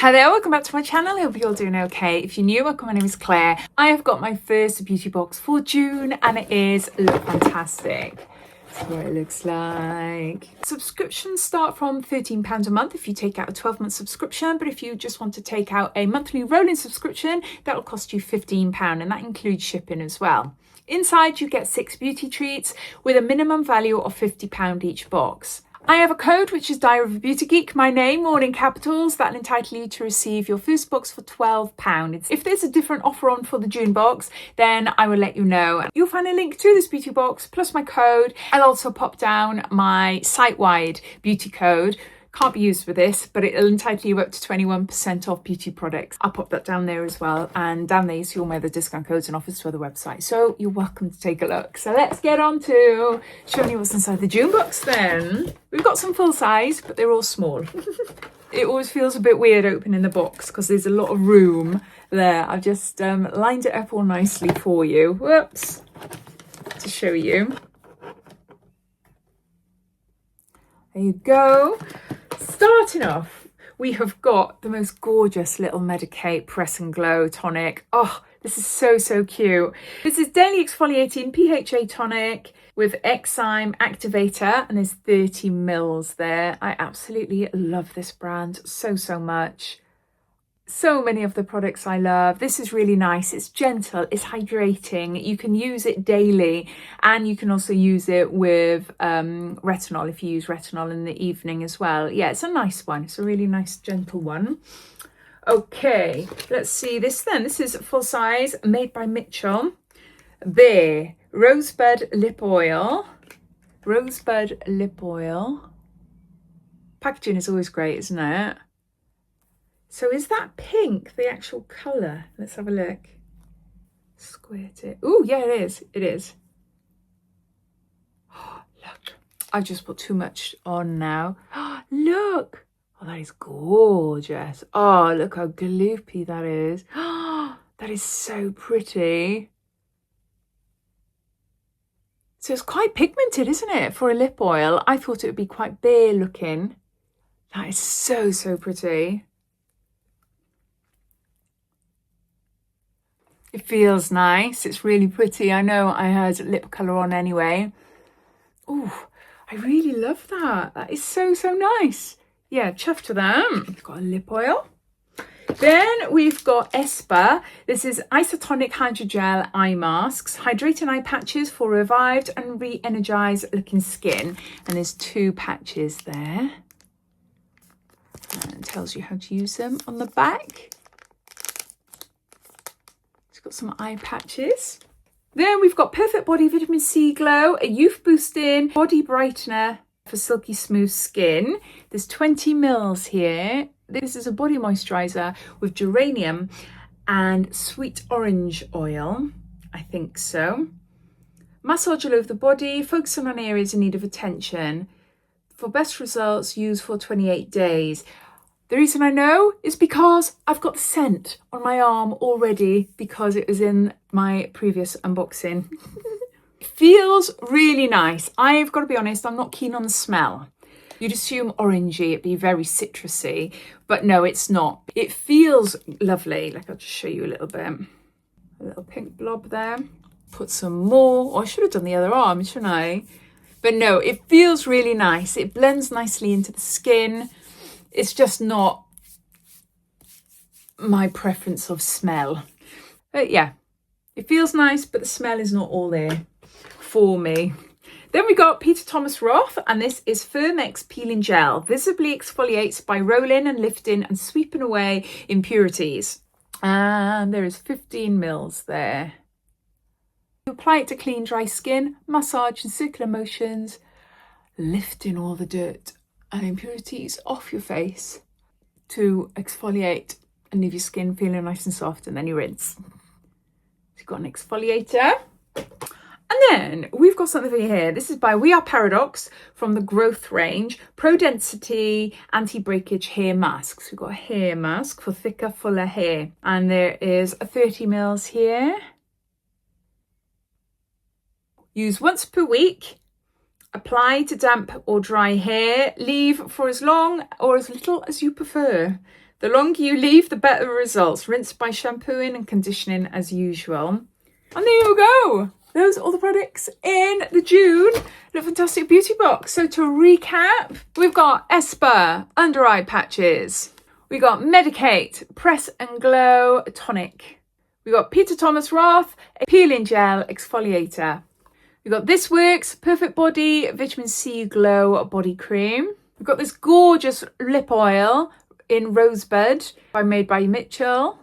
Hi there, welcome back to my channel. I hope you're all doing okay. If you're new, welcome. My name is Claire. I have got my first beauty box for June and it is Lookfantastic. That's what it looks like. Subscriptions start from £13 a month if you take out a 12-month subscription, but if you just want to take out a monthly rolling subscription, that will cost you £15 and that includes shipping as well. Inside you get 6 beauty treats with a minimum value of £50 each box. I have a code which is Diaryofabeautygeek, my name, all in capitals. That'll entitle you to receive your first box for £12. If there's a different offer on for the June box, then I will let you know. You'll find a link to this beauty box plus my code. I'll also pop down my site-wide beauty code. Can't be used for this, but it'll entitle you up to 21% off beauty products. I'll pop that down there as well. And down there you see all my other discount codes and offers for the website. So you're welcome to take a look. So let's get on to showing you what's inside the June box then. We've got some full size, but they're all small. It always feels a bit weird opening the box because there's a lot of room there. I've just lined it up all nicely for you. Whoops. To show you. There you go. Starting off, we have got the most gorgeous little Medicate Press and Glow tonic. Oh, this is so cute. This is Daily Exfoliating PHA Tonic with Enzyme Activator, and there's 30 mils there. I absolutely love this brand so much. So many of the products I love. This is really nice. It's gentle, it's hydrating. You can use it daily and you can also use it with retinol if you use retinol in the evening as well. Yeah, it's a nice one. It's a really nice, gentle one. Okay, let's see this then. This is full size, made by Mitchell. There, Rosebud Lip Oil. Rosebud Lip Oil. Packaging is always great, isn't it? So is that pink, the actual colour? Let's have a look. Squirt it. Oh, yeah, it is. It is. Oh, look, I've just put too much on now. Oh, look. Oh, that is gorgeous. Oh, look how gloopy that is. Oh, that is so pretty. So it's quite pigmented, isn't it, for a lip oil? I thought it would be quite bare looking. That is so pretty. It feels nice. It's really pretty. I know I had lip colour on anyway. Oh, I really love that. That is so nice. Yeah, chuffed to them. We've got a lip oil. Then we've got Esper. This is Isotonic Hydrogel Eye Masks. Hydrating eye patches for revived and re-energized looking skin. And there's 2 patches there. And it tells you how to use them on the back. Got some eye patches. Then we've got Perfect Body Vitamin C Glow, a youth boosting body brightener for silky smooth skin. There's 20 mils here. This is a body moisturizer with geranium and sweet orange oil. I think so. Massage all over the body, focusing on areas in need of attention. For best results, use for 28 days. The reason I know is because I've got the scent on my arm already because it was in my previous unboxing. It feels really nice. I've got to be honest, I'm not keen on the smell. You'd assume orangey, it'd be very citrusy, but no, it's not. It feels lovely. Like I'll just show you a little bit. A little pink blob there. Put some more. Oh, I should have done the other arm, shouldn't I? But no, it feels really nice. It blends nicely into the skin. It's just not my preference of smell. But yeah, it feels nice, but the smell is not all there for me. Then we got Peter Thomas Roth, and this is Firmex Peeling Gel. Visibly exfoliates by rolling and lifting and sweeping away impurities. And there is 15 mils there. You apply it to clean, dry skin, massage and circular motions, lifting all the dirt and impurities off your face to exfoliate and leave your skin feeling nice and soft, and then you rinse. So you've got an exfoliator. And then we've got something here. This is by We Are Paradox from the Growth range. Pro Density Anti-Breakage Hair Masks. We've got a hair mask for thicker, fuller hair. And there is 30 mils here. Use once per week. Apply to damp or dry hair. Leave for as long or as little as you prefer. The longer you leave, the better the results. Rinse by shampooing and conditioning as usual. And there you go. Those are all the products in the June Lookfantastic Beauty Box. So to recap, we've got Esper under eye patches. We got Medicate Press and Glow Tonic. We got Peter Thomas Roth a peeling gel exfoliator. We got This Works Perfect Body Vitamin C Glow Body Cream. We've got this gorgeous lip oil in Rosebud made by Mitchell.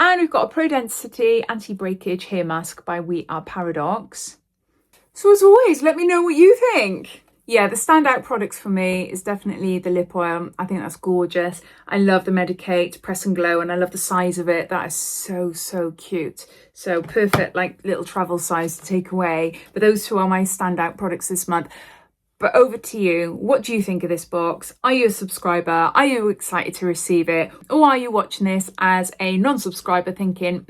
And we've got a Pro Density Anti-Breakage Hair Mask by We Are Paradox. So as always, let me know what you think. Yeah, the standout products for me is definitely the lip oil. I think that's gorgeous. I love the Medicate Press and Glow, and I love the size of it. That is so, so cute. So perfect, like little travel size to take away. But those two are my standout products this month. But over to you. What do you think of this box? Are you a subscriber? Are you excited to receive it? Or are you watching this as a non-subscriber thinking,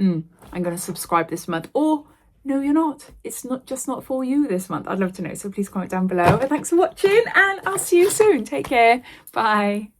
I'm going to subscribe this month? Or no, you're not. It's not for you this month. I'd love to know. So please comment down below. And thanks for watching, and I'll see you soon. Take care. Bye.